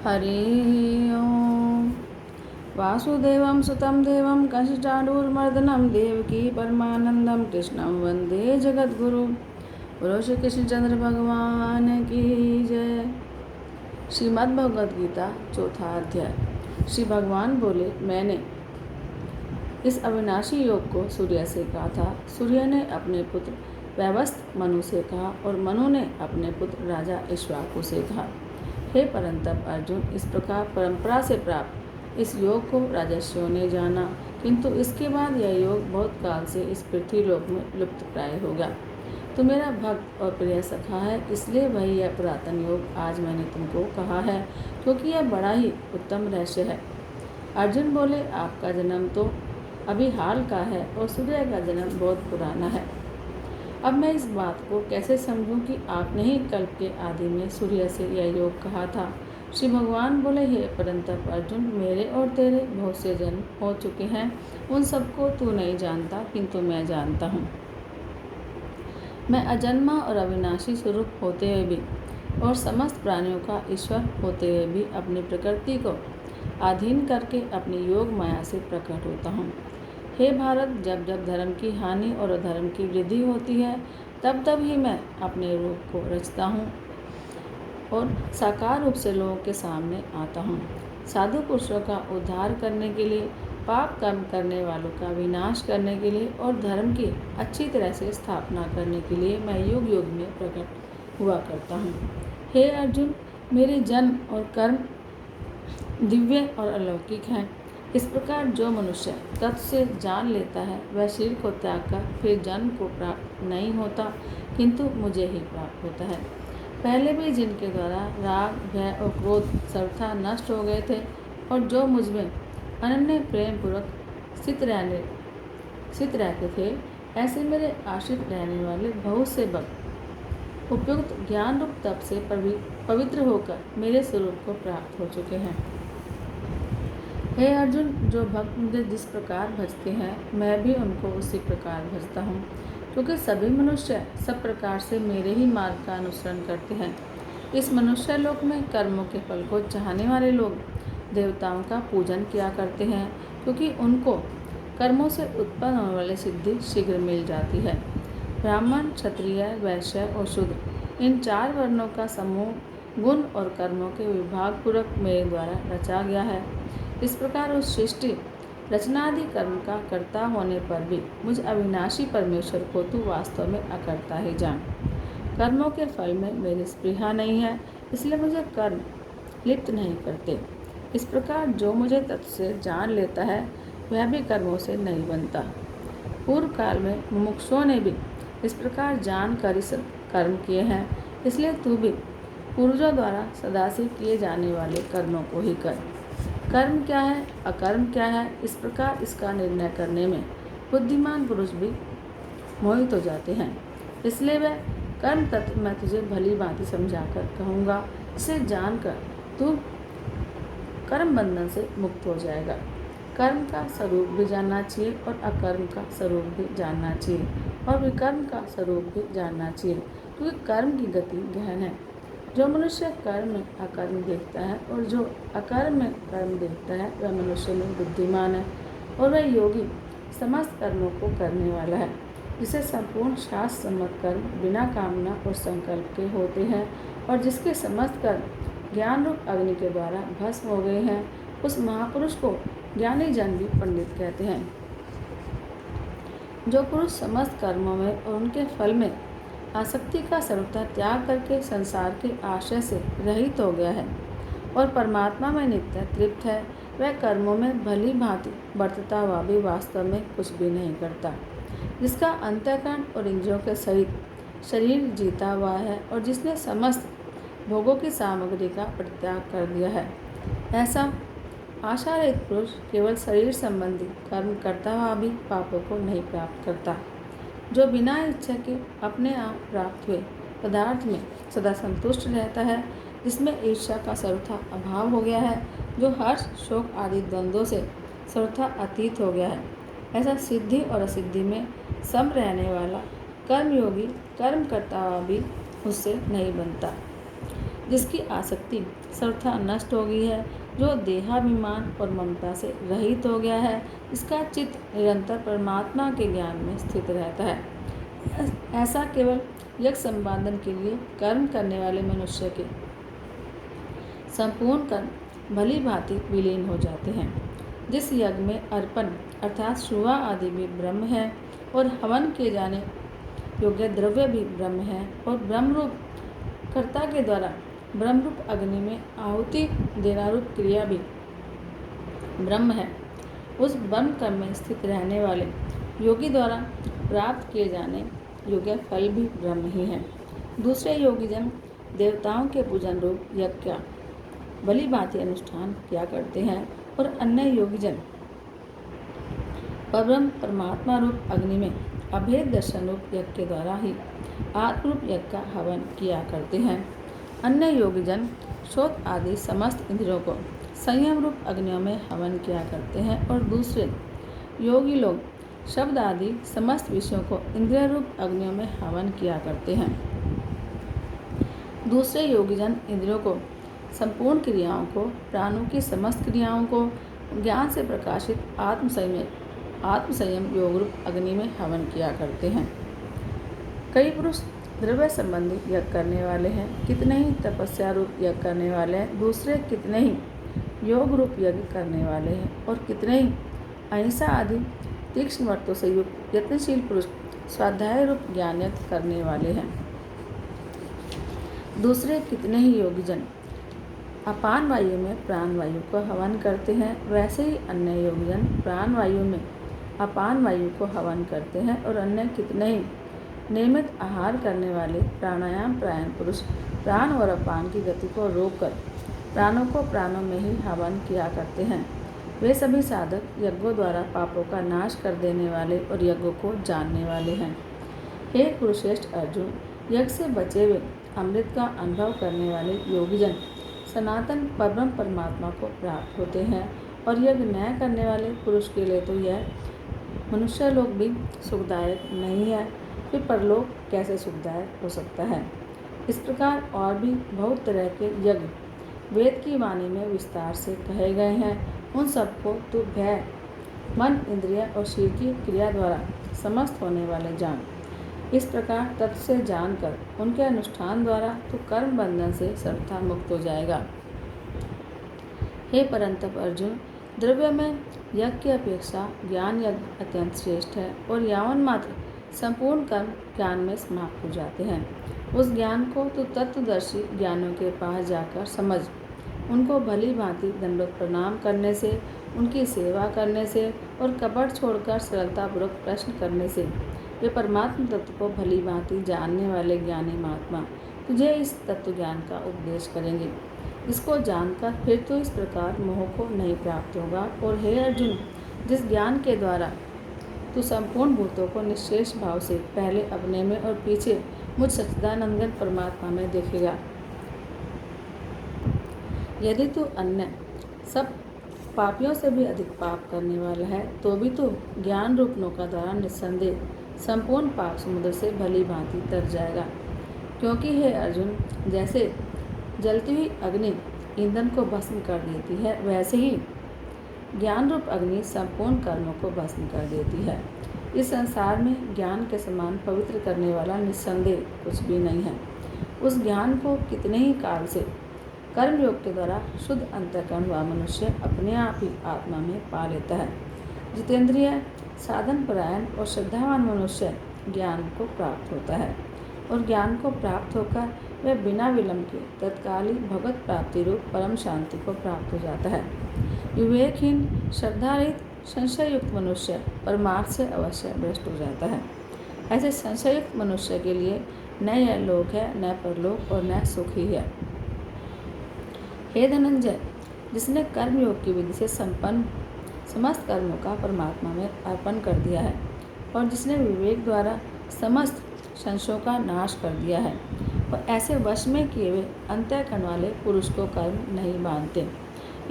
हरि ओम। वासुदेवं सुतं देवं कंसचाणूरमर्दनं देवकी परमानंदं कृष्णं वंदे जगद्गुरु। बोलो श्री कृष्णचंद्र भगवान की जय। श्रीमद् भगवद गीता चौथा अध्याय। श्री भगवान बोले, मैंने इस अविनाशी योग को सूर्य से कहा था। सूर्य ने अपने पुत्र वैवस्वत मनु से कहा और मनु ने अपने पुत्र राजा इक्ष्वाकु से कहा। हे परंतप अर्जुन, इस प्रकार परंपरा से प्राप्त इस योग को राजर्षियों ने जाना, किंतु इसके बाद यह योग बहुत काल से इस पृथ्वी लोक में लुप्त प्राय हो गया। तो मेरा भक्त और प्रिय सखा है, इसलिए वही यह पुरातन योग आज मैंने तुमको कहा है, क्योंकि यह बड़ा ही उत्तम रहस्य है। अर्जुन बोले, आपका जन्म तो अभी हाल का है और सूर्य का जन्म बहुत पुराना है। अब मैं इस बात को कैसे समझूं कि आपने ही कल्प के आदि में सूर्य से यह योग कहा था। श्री भगवान बोले, हे परंतप अर्जुन, मेरे और तेरे बहुत से जन्म हो चुके हैं, उन सबको तू नहीं जानता, किंतु मैं जानता हूँ। मैं अजन्मा और अविनाशी स्वरूप होते हुए भी और समस्त प्राणियों का ईश्वर होते हुए भी अपनी प्रकृति को अधीन करके अपनी योग माया से प्रकट होता हूँ। हे भारत, जब जब धर्म की हानि और अधर्म की वृद्धि होती है, तब तब ही मैं अपने रूप को रचता हूँ और साकार रूप से लोगों के सामने आता हूँ। साधु पुरुषों का उद्धार करने के लिए, पाप कर्म करने वालों का विनाश करने के लिए और धर्म की अच्छी तरह से स्थापना करने के लिए मैं युग युग में प्रकट हुआ करता हूँ। हे अर्जुन, मेरे जन्म और कर्म दिव्य और अलौकिक हैं। इस प्रकार जो मनुष्य तत्व से जान लेता है, वह शरीर को त्याग कर फिर जन्म को प्राप्त नहीं होता, किंतु मुझे ही प्राप्त होता है। पहले भी जिनके द्वारा राग, भय और क्रोध सर्वथा नष्ट हो गए थे और जो मुझ में अनन्य प्रेम पूर्वक स्थित रहते थे, ऐसे मेरे आश्रित रहने वाले बहुत से भक्त उपयुक्त ज्ञान रूप तप से पवित्र होकर मेरे स्वरूप को प्राप्त हो चुके हैं। हे अर्जुन, जो भक्त मुझे जिस प्रकार भजते हैं, मैं भी उनको उसी प्रकार भजता हूँ, क्योंकि सभी मनुष्य सब प्रकार से मेरे ही मार्ग का अनुसरण करते हैं। इस मनुष्य लोक में कर्मों के फल को चाहने वाले लोग देवताओं का पूजन किया करते हैं, क्योंकि उनको कर्मों से उत्पन्न होने वाली सिद्धि शीघ्र मिल जाती है। ब्राह्मण, क्षत्रिय, वैश्य और शूद्र, इन चार वर्णों का समूह गुण और कर्मों के विभाग पूर्वक मेरे द्वारा रचा गया है। इस प्रकार उस सृष्टि रचनादि कर्म का कर्ता होने पर भी मुझ अविनाशी परमेश्वर को तू वास्तव में अकर्ता ही जान। कर्मों के फल में मेरी स्पृहा नहीं है, इसलिए मुझे कर्म लिप्त नहीं करते। इस प्रकार जो मुझे तत्व से जान लेता है, वह भी कर्मों से नहीं बनता। पूर्व काल में मुमुक्षुओं ने भी इस प्रकार जान कर इस कर्म किए हैं, इसलिए तू भी पूर्वजों द्वारा सदा से किए जाने वाले कर्मों को ही कर। कर्म क्या है, अकर्म क्या है, इस प्रकार इसका निर्णय करने में बुद्धिमान पुरुष भी मोहित हो जाते हैं। इसलिए वह कर्म तत्व मैं तुझे भली भांति समझाकर कहूँगा, इसे जानकर तू कर्म बंधन से मुक्त हो जाएगा। कर्म का स्वरूप भी जानना चाहिए और अकर्म का स्वरूप भी जानना चाहिए और विकर्म का स्वरूप भी जानना चाहिए, क्योंकि कर्म की गति गहन है। जो मनुष्य कर्म में अकर्म देखता है और जो अकर्म में कर्म देखता है, वह मनुष्य में बुद्धिमान है और वह योगी समस्त कर्मों को करने वाला है। जिसे संपूर्ण शास्त्र सम्मत कर्म बिना कामना और संकल्प के होते हैं और जिसके समस्त कर्म ज्ञान रूप अग्नि के द्वारा भस्म हो गए हैं, उस महापुरुष को ज्ञानी जन भी पंडित कहते हैं। जो पुरुष समस्त कर्मों में और उनके फल में आसक्ति का सर्वथा त्याग करके संसार के आशय से रहित हो गया है और परमात्मा में नित्य तृप्त है, वह कर्मों में भली भांति बरतता हुआ भी वास्तव में कुछ भी नहीं करता। जिसका अंतःकरण और इंद्रियों के सहित शरीर जीता हुआ है और जिसने समस्त भोगों की सामग्री का परित्याग कर दिया है, ऐसा आशारहित पुरुष केवल शरीर संबंधी कर्म करता हुआ भी पापों को नहीं प्राप्त करता। जो बिना इच्छा के अपने आप प्राप्त हुए पदार्थ में सदा संतुष्ट रहता है, जिसमें ईर्ष्या का सर्वथा अभाव हो गया है, जो हर्ष, शोक आदि द्वंद्वों से सर्वथा अतीत हो गया है, ऐसा सिद्धि और असिद्धि में सम रहने वाला कर्मयोगी कर्म करता हुआ भी उससे नहीं बनता। जिसकी आसक्ति सर्वथा नष्ट हो गई है, जो देहाभिमान और ममता से रहित हो गया है, इसका चित्त निरंतर परमात्मा के ज्ञान में स्थित रहता है। ऐसा केवल यज्ञ संपादन के लिए कर्म करने वाले मनुष्य के संपूर्ण कर्म भली भांति विलीन हो जाते हैं। जिस यज्ञ में अर्पण अर्थात शुआ आदि भी ब्रह्म है और हवन किए जाने योग्य द्रव्य भी ब्रह्म है और ब्रह्मरूप कर्ता के द्वारा ब्रह्मरूप अग्नि में आहुति देना रूप क्रिया भी ब्रह्म है, उस ब्रह्म कर्म में स्थित रहने वाले योगी द्वारा प्राप्त किए जाने योग्य फल भी ब्रह्म ही है। दूसरे योगीजन देवताओं के पूजन रूप यज्ञ का भली भांति अनुष्ठान किया करते हैं और अन्य योगीजन परब्रह्म परमात्मा रूप अग्नि में अभेद दर्शन रूप यज्ञ के द्वारा ही आत्मरूप यज्ञ का हवन किया करते हैं। अन्य योगीजन श्रोत आदि समस्त इंद्रियों को संयम रूप अग्नियों में हवन किया करते हैं और दूसरे योगी लोग शब्द आदि समस्त विषयों को इंद्रिय रूप अग्नियों में हवन किया करते हैं। दूसरे योगीजन इंद्रियों को संपूर्ण क्रियाओं को, प्राणों की समस्त क्रियाओं को ज्ञान से प्रकाशित आत्मसंयम योग रूप अग्नि में हवन किया करते हैं। कई पुरुष द्रव्य संबंधी यज्ञ करने वाले हैं, कितने ही तपस्या रूप यज्ञ करने वाले हैं, दूसरे कितने ही योग रूप यज्ञ करने वाले हैं और कितने ही अहिंसा आदि तीक्ष्ण व्रतों से युक्त यत्नशील पुरुष स्वाध्याय रूप ज्ञान यज्ञ करने वाले हैं। दूसरे कितने ही योगीजन अपान वायु में प्राण वायु को हवन करते हैं, वैसे ही अन्य योगीजन प्राण वायु में अपान वायु को हवन करते हैं और अन्य कितने ही नियमित आहार करने वाले प्राणायाम प्रायण पुरुष प्राण और अपान की गति को रोककर प्राणों को प्राणों में ही हवन किया करते हैं। वे सभी साधक यज्ञों द्वारा पापों का नाश कर देने वाले और यज्ञों को जानने वाले हैं। हे कुरुश्रेष्ठ अर्जुन, यज्ञ से बचे हुए अमृत का अनुभव करने वाले योगीजन सनातन परब्रह्म परमात्मा को प्राप्त होते हैं और यज्ञ न करने वाले पुरुष के लिए तो यह मनुष्य लोक भी सुखदायक नहीं है, फिर परलोक कैसे सुखदायक हो सकता है। इस प्रकार और भी बहुत तरह के यज्ञ वेद की वाणी में विस्तार से कहे गए हैं। उन सबको तू भय मन इंद्रिय और शरीर की क्रिया द्वारा समस्त होने वाले जान। इस प्रकार तत्व से जानकर उनके अनुष्ठान द्वारा तू कर्म बंधन से सर्वथा मुक्त हो जाएगा। हे परंतप अर्जुन, द्रव्य में यज्ञ की अपेक्षा ज्ञान यज्ञ अत्यंत श्रेष्ठ है और यावन मात्र संपूर्ण कर्म ज्ञान में समाप्त हो जाते हैं। उस ज्ञान को तू तत्वदर्शी ज्ञानों के पास जाकर समझ। उनको भली भांति दंडोत प्रणाम करने से, उनकी सेवा करने से और कपट छोड़कर सरलतापूर्वक प्रश्न करने से वे परमात्म तत्व को भली भांति जानने वाले ज्ञानी महात्मा तुझे इस तत्व ज्ञान का उपदेश करेंगे। इसको जानकर फिर तो इस प्रकार मोह को नहीं प्राप्त होगा। और हे अर्जुन, जिस ज्ञान के द्वारा तू संपूर्ण भूतों को निश्शेष भाव से पहले अपने में और पीछे मुझ सच्चिदानंदन परमात्मा में देखेगा, यदि तू अन्य सब पापियों से भी अधिक पाप करने वाला है तो भी तू ज्ञान रूप नौका द्वारा निस्संदेह संपूर्ण पाप समुद्र से भली भांति तर जाएगा। क्योंकि हे अर्जुन, जैसे जलती हुई अग्नि ईंधन को भस्म कर देती है, वैसे ही ज्ञान रूप अग्नि संपूर्ण कर्मों को भस्म कर देती है। इस संसार में ज्ञान के समान पवित्र करने वाला निस्संदेह कुछ भी नहीं है। उस ज्ञान को कितने ही काल से कर्मयोग के द्वारा शुद्ध अंतःकरण हुआ मनुष्य अपने आप ही आत्मा में पा लेता है। जितेंद्रिय साधन परायण और श्रद्धावान मनुष्य ज्ञान को प्राप्त होता है और ज्ञान को प्राप्त होकर वह बिना विलंब के तत्काल ही भगवत प्राप्ति रूप परम शांति को प्राप्त हो जाता है। विवेकहीन श्रद्धारहित संशययुक्त मनुष्य परमार्थ से अवश्य भ्रष्ट हो जाता है। ऐसे संशययुक्त मनुष्य के लिए न यह लोक है, न परलोक और न सुख ही है। हे धनंजय, जिसने कर्मयोग की विधि से संपन्न समस्त कर्मों का परमात्मा में अर्पण कर दिया है और जिसने विवेक द्वारा समस्त संशयों का नाश कर दिया है और ऐसे वश में किए हुए अंतःकरण वाले पुरुष को कर्म नहीं बांधते,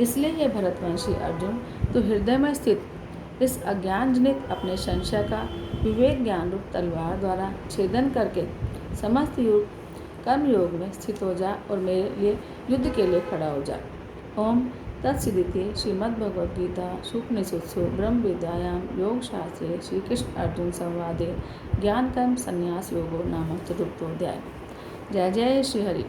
इसलिए ये भरतवंशी अर्जुन, तो हृदय में स्थित इस अज्ञान जनित अपने संशय का विवेक ज्ञान रूप तलवार द्वारा छेदन करके समस्त युग कर्म योग में स्थित हो जा और मेरे लिए युद्ध के लिए खड़ा हो जा। ओम तत्सदिति श्रीमद्भगवद्गीता शुक्लनिषत्सु ब्रह्म विद्यायां योग शास्त्रे श्री कृष्ण अर्जुन संवादे ज्ञान कर्म संन्यास योगो नामक चतुर्थोध्याय। जय जय श्री हरि।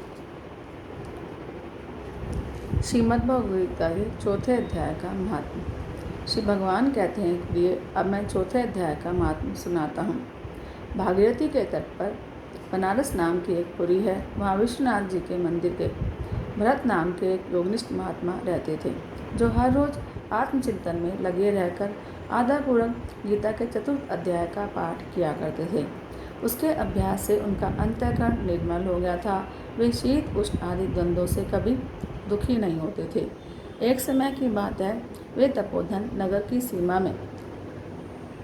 श्रीमद्भगवद्गीता के चौथे अध्याय का महात्मा। श्री भगवान कहते हैं, प्रिय, अब मैं चौथे अध्याय का महात्मा सुनाता हूँ। भागीरथी के तट पर बनारस नाम की एक पुरी है। वहाँ विश्वनाथ जी के मंदिर के भरत नाम के एक योगनिष्ठ महात्मा रहते थे, जो हर रोज आत्मचिंतन में लगे रहकर आदरपूर्वक गीता के चतुर्थ अध्याय का पाठ किया करते थे। उसके अभ्यास से उनका अंतःकरण निर्मल हो गया था। वे शीत उष्ण आदि द्वंद्वों से कभी दुखी नहीं होते थे। एक समय की बात है, वे तपोधन नगर की सीमा में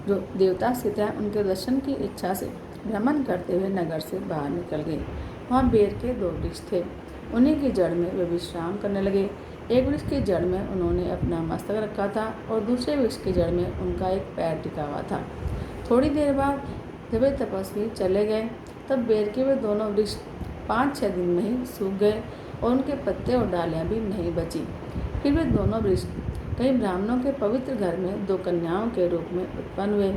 जो देवता स्थित है उनके दर्शन की इच्छा से भ्रमण करते हुए नगर से बाहर निकल गए। वहाँ बेर के 2 वृक्ष थे। उन्हीं की जड़ में वे विश्राम करने लगे। एक वृक्ष की जड़ में उन्होंने अपना मस्तक रखा था और दूसरे वृक्ष की जड़ में उनका एक पैर टिका हुआ था। थोड़ी देर बाद जब वे तपस्वी चले गए, तब बेर के वे दोनों वृक्ष 5-6 दिन में ही सूख गए और उनके पत्ते और डालियाँ भी नहीं बची। फिर वे दोनों वृक्ष कई ब्राह्मणों के पवित्र घर में 2 कन्याओं के रूप में उत्पन्न हुए।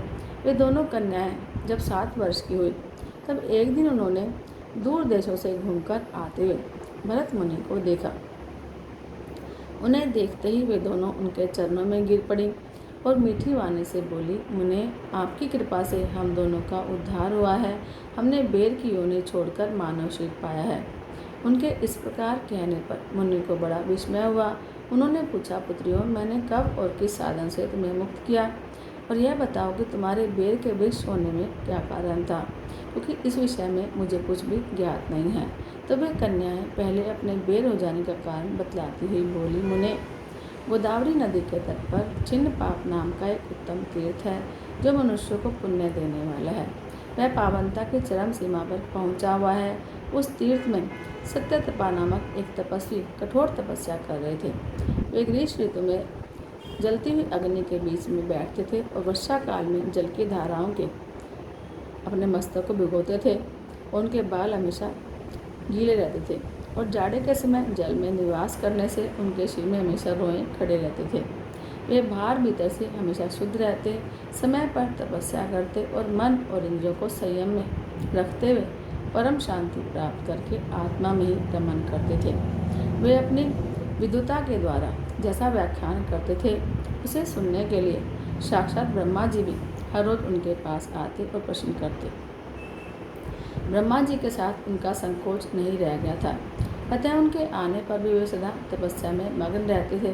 वे दोनों कन्याएं जब 7 वर्ष की हुई, तब एक दिन उन्होंने दूर देशों से घूमकर आते हुए भरत मुनि को देखा। उन्हें देखते ही वे दोनों उनके चरणों में गिर पड़ी और मीठी वाणी से बोली, मुने, आपकी कृपा से हम दोनों का उद्धार हुआ है। हमने बेर की योनि छोड़कर मानव शरीर पाया है। उनके इस प्रकार कहने पर मुनि को बड़ा विस्मय हुआ। उन्होंने पूछा, पुत्रियों, मैंने कब और किस साधन से तुम्हें मुक्त किया, और यह बताओ कि तुम्हारे बेर के वृक्ष होने में क्या कारण था, क्योंकि इस विषय में मुझे कुछ भी ज्ञात नहीं है। तो वे कन्याएं पहले अपने बेर हो जाने का कारण बतलाती हुई बोली, मुने, गोदावरी नदी के तट पर छिन्न पाप नाम का एक उत्तम तीर्थ है, जो मनुष्य को पुण्य देने वाला है। वह पावनता की चरम सीमा पर पहुंचा हुआ है। उस तीर्थ में सत्यतपा नामक एक तपस्वी कठोर तपस्या कर रहे थे। वे ग्रीष्म ऋतु में जलती हुई अग्नि के बीच में बैठते थे और वर्षा काल में जल की धाराओं के अपने मस्तक को भिगोते थे और उनके बाल हमेशा गीले रहते थे, और जाड़े के समय जल में निवास करने से उनके सिर में हमेशा रोएं खड़े रहते थे। वे बाहर भीतर से हमेशा शुद्ध रहते, समय पर तपस्या करते और मन और इंद्रियों को संयम में रखते हुए परम शांति प्राप्त करके आत्मा में ही रमन करते थे। वे अपनी विद्वता के द्वारा जैसा व्याख्यान करते थे, उसे सुनने के लिए साक्षात ब्रह्मा जी भी हर रोज उनके पास आते और प्रश्न करते। ब्रह्मा जी के साथ उनका संकोच नहीं रह गया था, अतः उनके आने पर भी वे सदा तपस्या में मग्न रहते थे।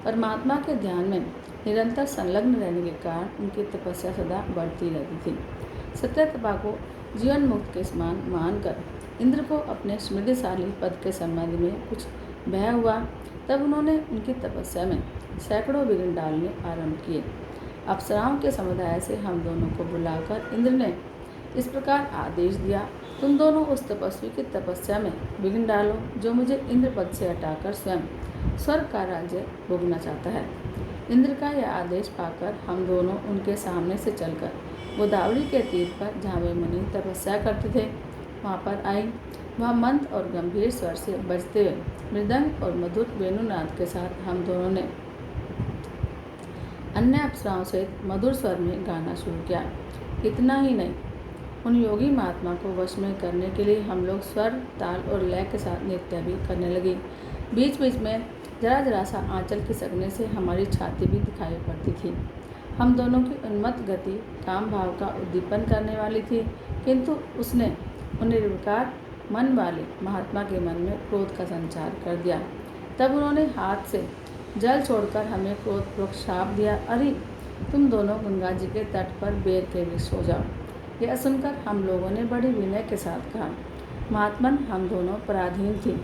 परमात्मा के ध्यान में निरंतर संलग्न रहने के कारण उनकी तपस्या सदा बढ़ती रहती थी। सत्यतपा को जीवन मुक्त के समान मानकर इंद्र को अपने स्मृतिशाली पद के संबंध में कुछ भय हुआ। तब उन्होंने उनकी तपस्या में सैकड़ों विघ्न डालने आरंभ किए। अप्सराओं के समुदाय से हम दोनों को बुलाकर इंद्र ने इस प्रकार आदेश दिया, तुम दोनों उस तपस्वी की तपस्या में विघ्न डालो, जो मुझे इंद्र पद से हटाकर स्वयं स्वर्ग का राज्य भोगना चाहता है। इंद्र का यह आदेश पाकर हम दोनों उनके सामने से चलकर गोदावरी के तीर पर, जहाँ वे मुनि तपस्या करते थे, वहाँ पर आई। वहाँ मंद और गंभीर स्वर से बजते हुए मृदंग और मधुर वेणुनाद के साथ हम दोनों ने अन्य अप्सराओं सहित मधुर स्वर में गाना शुरू किया। इतना ही नहीं, उन योगी महात्मा को वश में करने के लिए हम लोग स्वर, ताल और लय के साथ नृत्य भी करने लगे। बीच बीच में जरा जरा सा आंचल खिसकने से हमारी छाती भी दिखाई पड़ती थी। हम दोनों की उन्मत्त गति काम भाव का उद्दीपन करने वाली थी, किंतु उसने उन निर्विकार मन वाले महात्मा के मन में क्रोध का संचार कर दिया। तब उन्होंने हाथ से जल छोड़कर हमें क्रोधपूर्वक श्राप दिया, अरे तुम दोनों गंगा जी के तट पर बेर के वृक्ष हो जाओ। यह सुनकर हम लोगों ने बड़ी विनय के साथ कहा, महात्मन, हम दोनों पराधीन थी,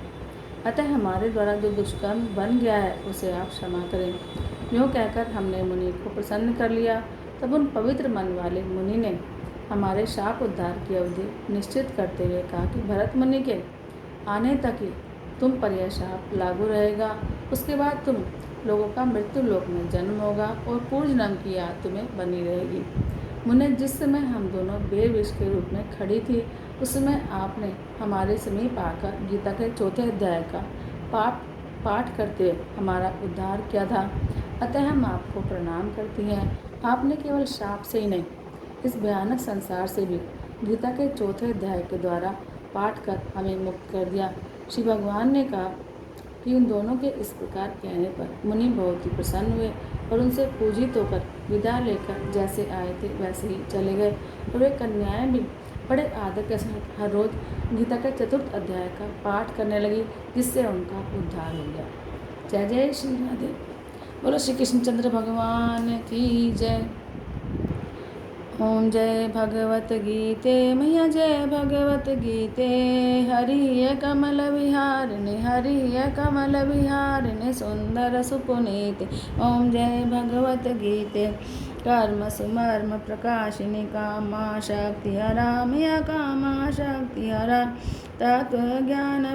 अतः हमारे द्वारा जो दुष्कर्म बन गया है उसे आप क्षमा करें। यूँ कहकर हमने मुनि को प्रसन्न कर लिया। तब उन पवित्र मन वाले मुनि ने हमारे शाप उद्धार की अवधि निश्चित करते हुए कहा कि भरत मुनि के आने तक ही तुम पर यह शाप लागू रहेगा। उसके बाद तुम लोगों का मृत्यु लोक में जन्म होगा और पूर्व जन्म की याद तुम्हें बनी रहेगी। मुने, जिस समय हम दोनों बेर विष के रूप में खड़ी थी, उस समय आपने हमारे समीप आकर गीता के चौथे अध्याय का पाठ करते हुए हमारा उद्धार किया था। अतः हम आपको प्रणाम करती हैं। आपने केवल शाप से ही नहीं, इस भयानक संसार से भी गीता के चौथे अध्याय के द्वारा पाठ कर हमें मुक्त कर दिया। श्री भगवान ने कहा कि उन दोनों के इस प्रकार कहने पर मुनि बहुत ही प्रसन्न हुए और उनसे पूजित होकर विदा लेकर जैसे आए थे वैसे ही चले गए। और वे कन्याएं भी बड़े आदर के साथ हर रोज गीता के चतुर्थ अध्याय का पाठ करने लगी, जिससे उनका उद्धार हो गया। जय जय श्री राधे। बोलो श्री कृष्णचंद्र भगवान की जय। ओम जय भगवत गीते मैया जय भगवत गीते। हरि कमल विहारिणे हरि कमल विहारिणे सुंदर सुपुनीते। ओम जय भगवत गीते। कर्म सुमर्म प्रकाशिनी कामा शक्ति हरा मैया कामा शक्ति हरा। तत्व ज्ञान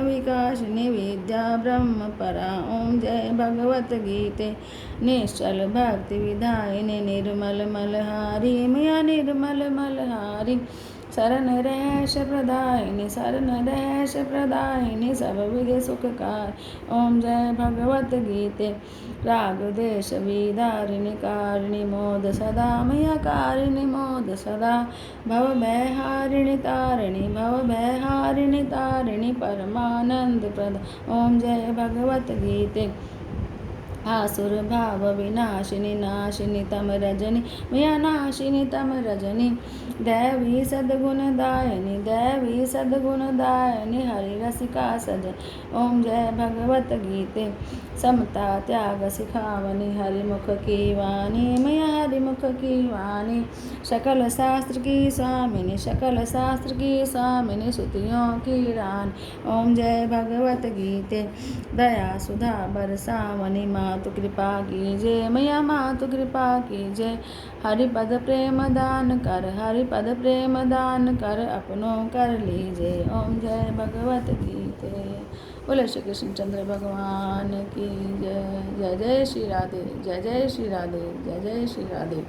विकासिनी विद्या ब्रह्म परा। ओम जय भगवत गीते। निश्चल भक्ति विधायिनी निर्मल मलहारी मैया निर्मल मलहारी। शरण रहश प्रदायिनी सब विधि सुखकार। ओम जय भगवत गीते। राग देश विदारिणी कारिणी मोद सदा मैया कारिणी मोद सदा। भव भयहारिणी तारिणी परमानंद प्रद। ओम जय भगवत गीते। आसुर भाव विनाशिनी नाशिनी तम रजनी मैया नाशिनी तम रजनी। दैवी सद्गुणदायिनी हरि रसिका सजन। ओम जय भगवत गीते। समता त्याग सिखावनी हरिमुख की वाणी मैया हरिमुख की वाणी। सकल शास्त्र की स्वामिनी श्रुतियों की रान। ओम जय भगवत गीते। दया सुधा बरसावनी मातु कृपा कीजिए मैया मातु कृपा कीजिए। हरिपद प्रेम दान कर अपनों कर लीजिए। ओम जय भगवत गीते। बोले श्री कृष्णचंद्र भगवान की जय। जय जय श्री राधे, जय जय श्री राधे, जय जय श्री राधे।